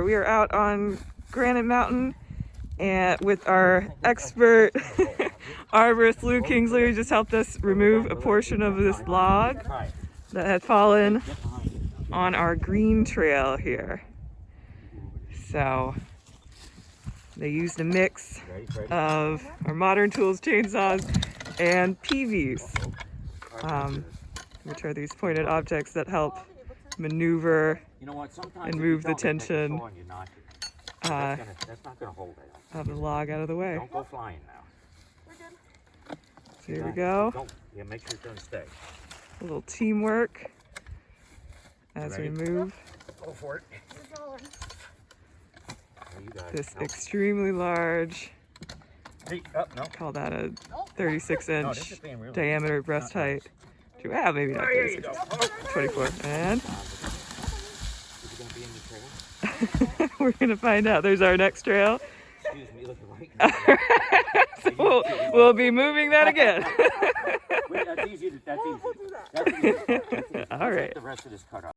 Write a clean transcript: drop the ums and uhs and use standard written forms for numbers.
We are out on Granite Mountain and with our expert arborist Lou Kingsley, who just helped us remove a portion of this log that had fallen on our green trail here. So they used a mix of our modern tools, chainsaws, and PVs, which are these pointed objects that help maneuver and move the tension of the log out of the way. Don't go flying now. So here we go. Yeah, make sure it doesn't stay. A little teamwork as we move Go for it. this extremely large, call that a 36-inch diameter breast height. Maybe not 36, 24. And we're gonna find out. There's our next trail. Excuse me, look right. So we'll be moving that again. Wait, that's easy. That's easy. That's easy. All right. The rest of this cut off.